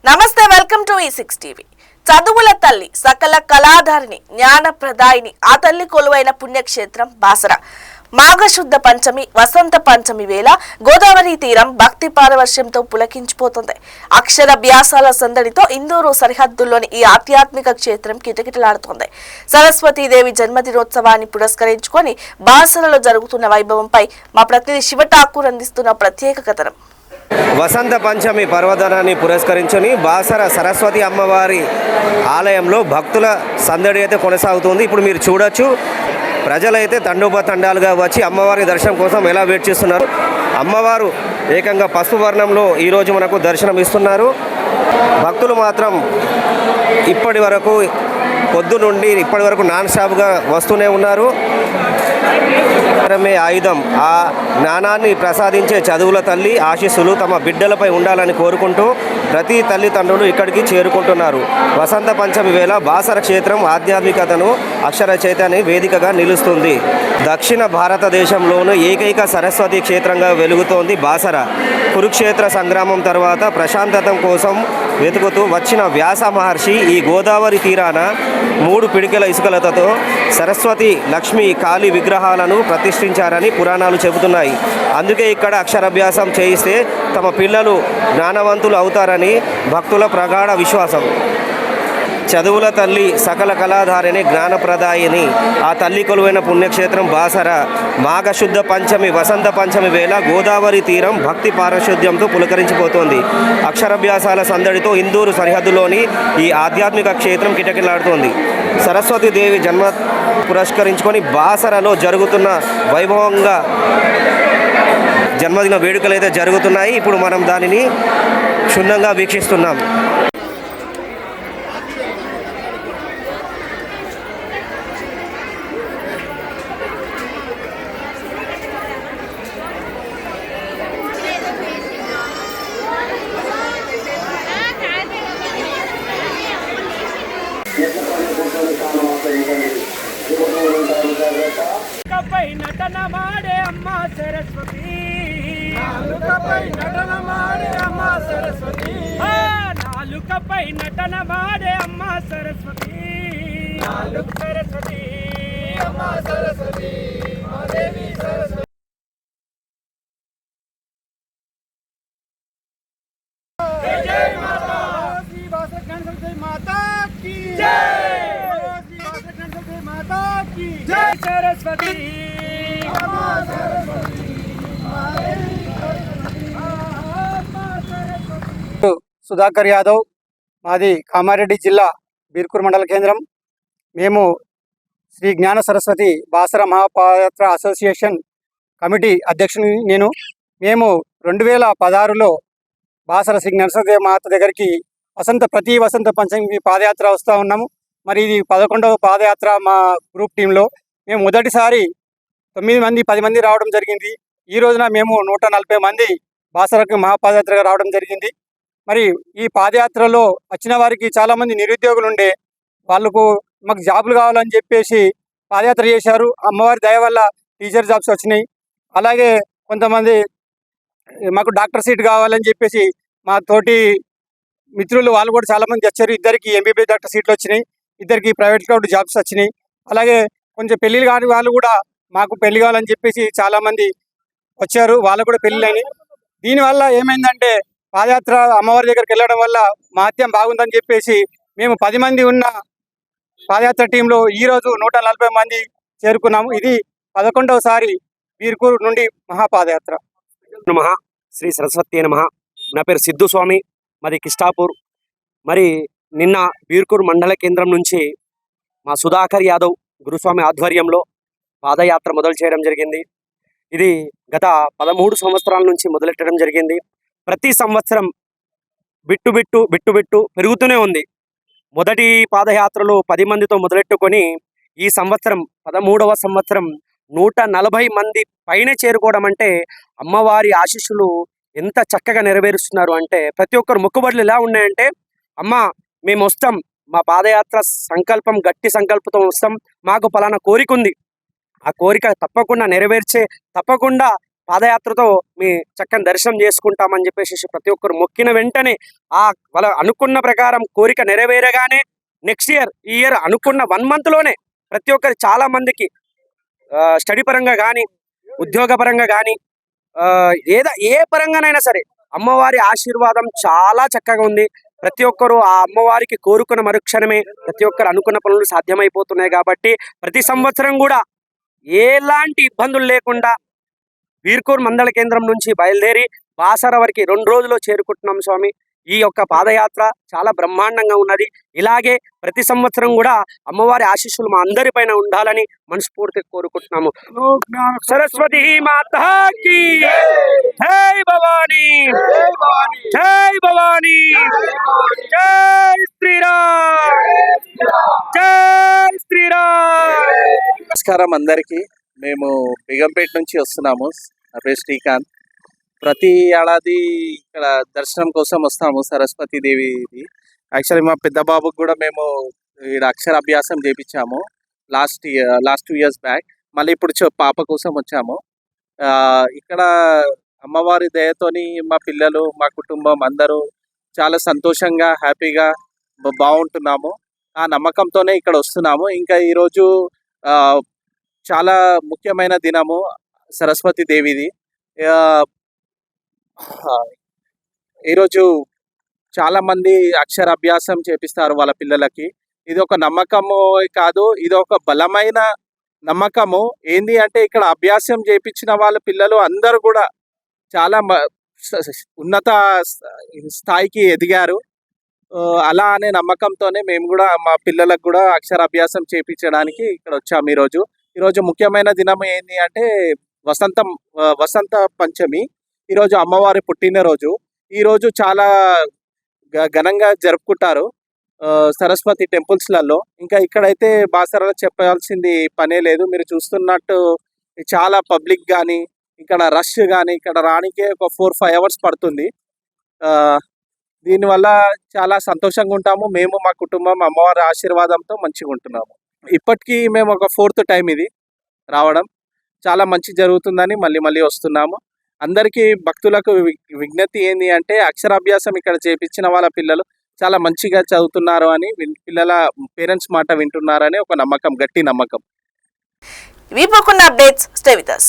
నమస్తే, welcome to E6 TV. చదువుల తల్లి, సకల కళాధారిణి, జ్ఞానప్రదాయిని ఆ తల్లి కొలువైన పుణ్యక్షేత్రం బాసర. మాఘశుద్ధ పంచమి, వసంత పంచమి వేళ గోదావరి తీరం భక్తి పారవశ్యంతో పులకించిపోతుంది. అక్షరాభ్యాసాల సందడితో ఇందూరు సరిహద్దుల్లోని ఈ ఆధ్యాత్మిక క్షేత్రం కిటకిటలాడుతోంది. సరస్వతీదేవి జన్మదినోత్సవాన్ని పురస్కరించుకొని బాసరలో జరుగుతున్న వైభవంపై మా ప్రతినిధి శివ ఠాకూర్ అందిస్తున్న ప్రత్యేక కథనం. వసంత పంచమి పర్వదినాన్ని పురస్కరించుని బాసర సరస్వతి అమ్మవారి ఆలయంలో భక్తుల సందడి అయితే కొనసాగుతుంది. ఇప్పుడు మీరు చూడొచ్చు, ప్రజలైతే తండోపతండాలుగా వచ్చి అమ్మవారి దర్శనం కోసం ఎలా వెయిట్ చేస్తున్నారు. అమ్మవారు ఏకంగా పసుపు వర్ణంలో ఈరోజు మనకు దర్శనం ఇస్తున్నారు. భక్తులు మాత్రం ఇప్పటి వరకు పొద్దు నుండి ఇప్పటి వరకు నాన్ స్టాప్గా వస్తూనే ఉన్నారు. ఆయుధం, ఆ జ్ఞానాన్ని ప్రసాదించే చదువుల తల్లి ఆశీస్సులు తమ బిడ్డలపై ఉండాలని కోరుకుంటూ ప్రతి తల్లిదండ్రులు ఇక్కడికి చేరుకుంటున్నారు. వసంత పంచమి వేళ బాసర క్షేత్రం ఆధ్యాత్మికతను, అక్షర చైతన్య వేదికగా నిలుస్తుంది. దక్షిణ భారతదేశంలోనూ ఏకైక సరస్వతి క్షేత్రంగా వెలుగుతోంది బాసర. కురుక్షేత్ర సంగ్రామం తర్వాత ప్రశాంతత కోసం వెతుకుతూ వచ్చిన వ్యాస మహర్షి ఈ గోదావరి తీరాన 3 పిడికెల ఇసుకలతో సరస్వతి, లక్ష్మి, కాళీ విగ్రహాలను ప్రతిష్ఠించారని పురాణాలు చెబుతున్నాయి. అందుకే ఇక్కడ అక్షరాభ్యాసం చేయిస్తే తమ పిల్లలు జ్ఞానవంతులు అవుతారని భక్తుల ప్రగాఢ విశ్వాసం. చదువుల తల్లి, సకల కళాధారిణి, జ్ఞానప్రదాయిని ఆ తల్లి కొలువైన పుణ్యక్షేత్రం బాసర. మాఘశుద్ధ పంచమి, వసంత పంచమి వేళ గోదావరి తీరం భక్తి పారిశుద్ధ్యంతో పులకరించిపోతోంది. అక్షరాభ్యాసాల సందడితో ఇందూరు సరిహద్దులోని ఈ ఆధ్యాత్మిక క్షేత్రం కిటకిలాడుతోంది. సరస్వతీదేవి జన్మ పురస్కరించుకొని బాసరలో జరుగుతున్న వైభవంగా జన్మదిన వేడుకలు అయితే జరుగుతున్నాయి. ఇప్పుడు మనం దానిని క్షుణ్ణంగా వీక్షిస్తున్నాం. నటన మాడే అమ్మ సరస్వతి, నాలుకపై నటన మాడే అమ్మ సరస్వతి, నాలుకపై నటన మాడే అమ్మ సరస్వతి, నాలుక సరస్వతి, అమ్మ సరస్వతి, మాదేవి సరస్వతి. జై జై మాతా, శ్రీ బాసర గణపతి మాతా की जय, శ్రీ బాసర గణపతి మాతా की జై. సరస్వతి సుధాకర్ యాదవ్, మాది కామారెడ్డి జిల్లా బీర్కూర్ మండల కేంద్రం. మేము శ్రీ జ్ఞాన సరస్వతి బాసర మహాపాదయాత్ర అసోసియేషన్ కమిటీ అధ్యక్షుని నేను. మేము 2016లో బాసర శ్రీ జ్ఞాన సరస్వతి మాత దగ్గరికి ప్రతి వసంత పంచమికి పాదయాత్ర వస్తూ ఉన్నాము. మరి ఇది 11వ పాదయాత్ర మా గ్రూప్ టీంలో. మేము మొదటిసారి 9 మంది 10 మంది రావడం జరిగింది. ఈ రోజున మేము 140 మంది బాసరకు మహాపాదయాత్రగా రావడం జరిగింది. మరి ఈ పాదయాత్రలో వచ్చిన వారికి చాలామంది నిరుద్యోగులు ఉండే, వాళ్ళకు మాకు జాబులు కావాలని చెప్పేసి పాదయాత్ర చేశారు. అమ్మవారి దయ వల్ల టీచర్ జాబ్స్ వచ్చినాయి. అలాగే కొంతమంది మాకు డాక్టర్ సీట్ కావాలని చెప్పేసి మా తోటి మిత్రులు వాళ్ళు కూడా చాలామంది వచ్చారు. 2కి ఎంబీబీఎస్ డాక్టర్ సీట్లు వచ్చినాయి, 2కి ప్రైవేట్ క్లౌడ్ జాబ్స్ వచ్చినాయి. అలాగే కొంచెం పెళ్ళిళ్ళు కాని వాళ్ళు కూడా మాకు పెళ్లి కావాలని చెప్పేసి చాలామంది వచ్చారు, వాళ్ళకు కూడా పెళ్ళిళ్ళు అయినాయి. దీనివల్ల ఏమైందంటే పాదయాత్ర అమ్మవారి దగ్గరికి వెళ్ళడం వల్ల మహత్యం బాగుందని చెప్పేసి మేము 10 మంది ఉన్న పాదయాత్ర టీంలో ఈరోజు 140 మంది చేరుకున్నాము. ఇది 11వసారి బీర్కూర్ నుండి మహాపాదయాత్ర. నమః శ్రీ సరస్వతి నమః. నా పేరు సిద్ధు స్వామి, మాది కిష్టాపూర్. మరి నిన్న బీర్కూర్ మండల కేంద్రం నుంచి మా సుధాకర్ యాదవ్ గురుస్వామి ఆధ్వర్యంలో పాదయాత్ర మొదలు చేయడం జరిగింది. ఇది గత 13 సంవత్సరాల నుంచి మొదలెట్టడం జరిగింది. ప్రతి సంవత్సరం బిట్టు పెరుగుతూనే ఉంది. మొదటి పాదయాత్రలో 10 మందితో మొదలెట్టుకొని ఈ సంవత్సరం 13వ సంవత్సరం 140 మంది పైనే చేరుకోవడం అంటే అమ్మవారి ఆశీస్సులు ఎంత చక్కగా నెరవేరుస్తున్నారు అంటే ప్రతి ఒక్కరు మొక్కుబడులు ఎలా ఉన్నాయంటే, అమ్మ మేము వస్తాం, మా పాదయాత్ర సంకల్పం గట్టి సంకల్పంతో వస్తాం, మాకు పలానా కోరిక ఉంది, ఆ కోరిక తప్పకుండా నెరవేర్చే, తప్పకుండా పాదయాత్రతో మీ చక్కని దర్శనం చేసుకుంటామని చెప్పేసి ప్రతి ఒక్కరు మొక్కిన వెంటనే వాళ్ళ అనుకున్న ప్రకారం కోరిక నెరవేరగానే నెక్స్ట్ ఈ ఇయర్ అనుకున్న 1 monthలోనే ప్రతి ఒక్కరు చాలా మందికి స్టడీ పరంగా కానీ ఉద్యోగ పరంగా కానీ ఏ పరంగానైనా సరే అమ్మవారి ఆశీర్వాదం చాలా చక్కగా ఉంది. ప్రతి ఒక్కరు ఆ అమ్మవారికి కోరుకున్న మరుక్షణమే ప్రతి ఒక్కరు అనుకున్న పనులు సాధ్యమైపోతున్నాయి. కాబట్టి ప్రతి సంవత్సరం కూడా ఎలాంటి ఇబ్బందులు లేకుండా బీర్కూర్ మండల కేంద్రం నుంచి బయలుదేరి బాసర వరకు 2 రోజుల్లో చేరుకుంటున్నాం స్వామి. ఈ యొక్క పాదయాత్ర చాలా బ్రహ్మాండంగా ఉన్నది. ఇలాగే ప్రతి సంవత్సరం కూడా అమ్మవారి ఆశీస్సులు మా అందరిపైన ఉండాలని మనస్ఫూర్తిగా కోరుకుంటున్నాము. సరస్వతి మాతాకి జై భవానీ, జై భవానీ, జై శ్రీరామ్, జై శ్రీరామ్. నమస్కారం అందరికీ. మేము బేగంపేట నుంచి వస్తున్నాము. నా పేరు శ్రీకాంత్. ప్రతి ఏడాది ఇక్కడ దర్శనం కోసం వస్తాము సరస్వతి దేవిది. యాక్చువల్లీ మా పెద్ద బాబుకి కూడా మేము ఇక్కడ అక్షరాభ్యాసం చేయించాము లాస్ట్ 2 years బ్యాక్. మళ్ళీ ఇప్పుడు పాప కోసం వచ్చాము. ఇక్కడ అమ్మవారి దయతోని మా పిల్లలు, మా కుటుంబం అందరూ చాలా సంతోషంగా హ్యాపీగా బాగుంటున్నాము. ఆ నమ్మకంతోనే ఇక్కడ వస్తున్నాము. ఇంకా ఈరోజు చాలా ముఖ్యమైన దినము సరస్వతి దేవిది. ఈరోజు చాలా మంది అక్షరాభ్యాసం చేపిస్తారు వాళ్ళ పిల్లలకి. ఇది ఒక నమ్మకము కాదు, ఇది ఒక బలమైన నమ్మకము. ఏంది అంటే ఇక్కడ అభ్యాసం చేయించిన వాళ్ళ పిల్లలు అందరూ కూడా చాలా ఉన్నత స్థాయికి ఎదిగారు. అలా అనే నమ్మకంతోనే మేము కూడా మా పిల్లలకు కూడా అక్షరాభ్యాసం చేయించడానికి ఇక్కడ వచ్చాము. ఈరోజు ముఖ్యమైన దినం ఏంటి అంటే వసంత పంచమి. ఈరోజు అమ్మవారి పుట్టినరోజు. ఈరోజు చాలా ఘనంగా జరుపుకుంటారు సరస్వతి టెంపుల్స్లలో. ఇంకా ఇక్కడైతే బాసరలో చెప్పాల్సింది పనే లేదు. మీరు చూస్తున్నట్టు చాలా పబ్లిక్ కానీ ఇక్కడ రష్ కానీ ఇక్కడ రానికే ఒక 4-5 hours పడుతుంది. దీనివల్ల చాలా సంతోషంగా ఉంటాము. మేము మా కుటుంబం అమ్మవారి ఆశీర్వాదంతో మంచిగా ఉంటున్నాము. ఇప్పటికీ మేము ఒక 4th time ఇది రావడం. చాలా మంచి జరుగుతుందని మళ్ళీ వస్తున్నాము. అందరికీ భక్తులకు విజ్ఞప్తి ఏంటి అంటే అక్షరాభ్యాసం ఇక్కడ చేపించిన వాళ్ళ పిల్లలు చాలా మంచిగా చదువుతున్నారు అని, పిల్లల పేరెంట్స్ మాట వింటున్నారని ఒక నమ్మకం, గట్టి నమ్మకం. ఇవి పోకున్న అప్డేట్స్. Stay with us.